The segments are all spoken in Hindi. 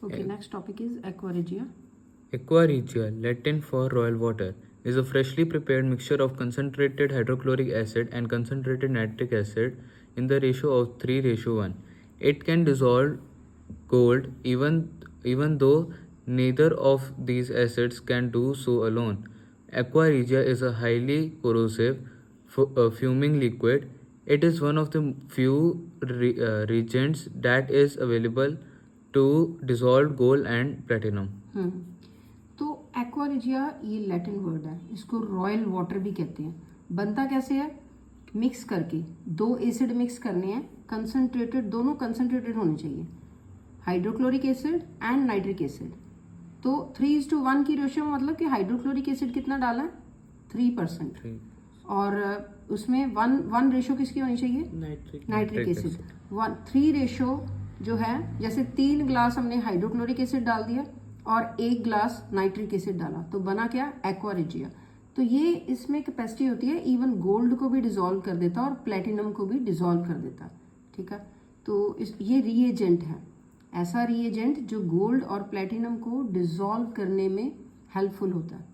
Okay, next topic is aqua regia. Aqua regia, Latin for royal water, is a freshly prepared mixture of concentrated hydrochloric acid and concentrated nitric acid in the ratio of 3:1. It can dissolve gold even though neither of these acids can do so alone. Aqua regia is a highly corrosive, fuming liquid. It is one of the few reagents that is available to dissolve gold and platinum. तो एक्वा रिजिया ये लैटिन वर्ड है, इसको रॉयल वाटर भी कहते हैं। बनता कैसे है? मिक्स करके दो एसिड मिक्स करने हैं, कंसंट्रेटेड, दोनों कंसंट्रेटेड होने चाहिए, hydrochloric acid and nitric acid. तो 3:1 की रेशियो, मतलब कि हाइड्रोक्लोरिक एसिड कितना डाला है? 3%। और उसमें वन रेशियो किसकी होनी चाहिए? Nitric acid. 3 रेशियो जो है, जैसे 3 ग्लास हमने हाइड्रोक्लोरिक एसिड डाल दिया और 1 ग्लास नाइट्रिक एसिड डाला, तो बना क्या? Aqua regia. तो ये इसमें कैपेसिटी होती है, इवन गोल्ड को भी डिसॉल्व कर देता और प्लेटिनम को भी डिसॉल्व कर देता। ठीक है, तो ये रीएजेंट है, ऐसा रीएजेंट जो गोल्ड और प्लेटिनम को डिसॉल्व करने में हेल्पफुल होता है।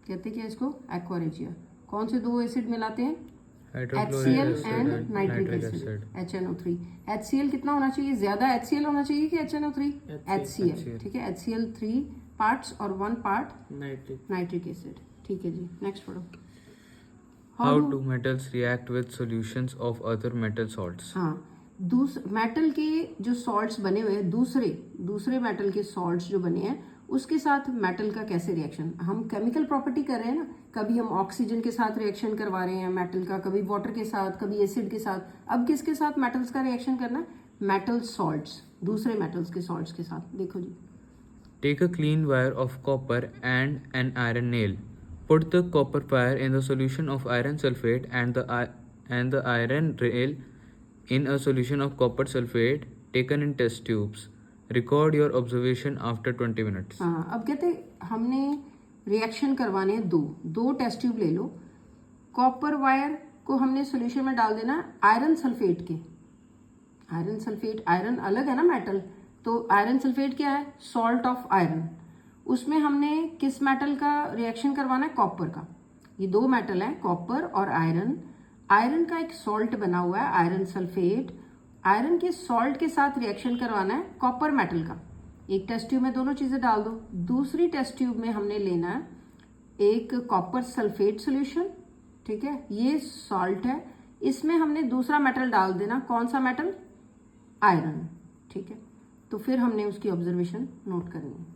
कहते क्या इसको? Aqua regia. कौन से दो एसिड मिलाते हैं? HCl and nitric acid, HNO3। HCl कितना होना चाहिए? ज्यादा HCl होना चाहिए कि HNO3? HCl। ठीक है, HCl 3 पार्ट्स और 1 पार्ट नाइट्रिक एसिड। ठीक है जी, नेक्स्ट पढ़ो। How do metals react with solutions of other metal salts? हाँ, मेटल के जो सॉल्ट्स बने हुए हैं, दूसरे मेटल के सॉल्ट्स जो बने हैं, उसके साथ मेटल का कैसे रिएक्शन। हम केमिकल प्रॉपर्टी कर रहे हैं ना, कभी हम ऑक्सीजन के साथ रिएक्शन करवा रहे हैं मेटल का, कभी वाटर के साथ, कभी एसिड के साथ। अब किसके साथ मेटल्स का रिएक्शन करना है? मेटल सॉल्ट्स, दूसरे मेटल्स के सॉल्ट्स के साथ। देखो जी, Take a clean wire of copper and an iron nail. Put the copper wire in the solution of iron sulfate and the iron nail in a solution of copper sulfate taken in test tubes. Record your observation after 20 minutes. हाँ, अब कहते हमने रिएक्शन करवाने हैं दो टेस्ट ट्यूब ले लो। कॉपर वायर को हमने सोल्यूशन में डाल देना आयरन सल्फेट के। आयरन सल्फेट, आयरन अलग है ना मेटल, तो आयरन सल्फेट क्या है? Salt of iron. उसमें हमने किस मेटल का रिएक्शन करवाना है? कॉपर का। ये 2 मेटल है, कॉपर और आयरन। आयरन का एक सॉल्ट बना हुआ है आयरन सल्फेट। आयरन के सॉल्ट के साथ रिएक्शन करवाना है कॉपर मेटल का। एक टेस्ट ट्यूब में दोनों चीजें डाल दो। दूसरी टेस्ट ट्यूब में हमने लेना है एक कॉपर सल्फेट सोल्यूशन। ठीक है, ये सॉल्ट है, इसमें हमने दूसरा मेटल डाल देना। कौन सा मेटल? आयरन। ठीक है, तो फिर हमने उसकी ऑब्जर्वेशन नोट करनी है।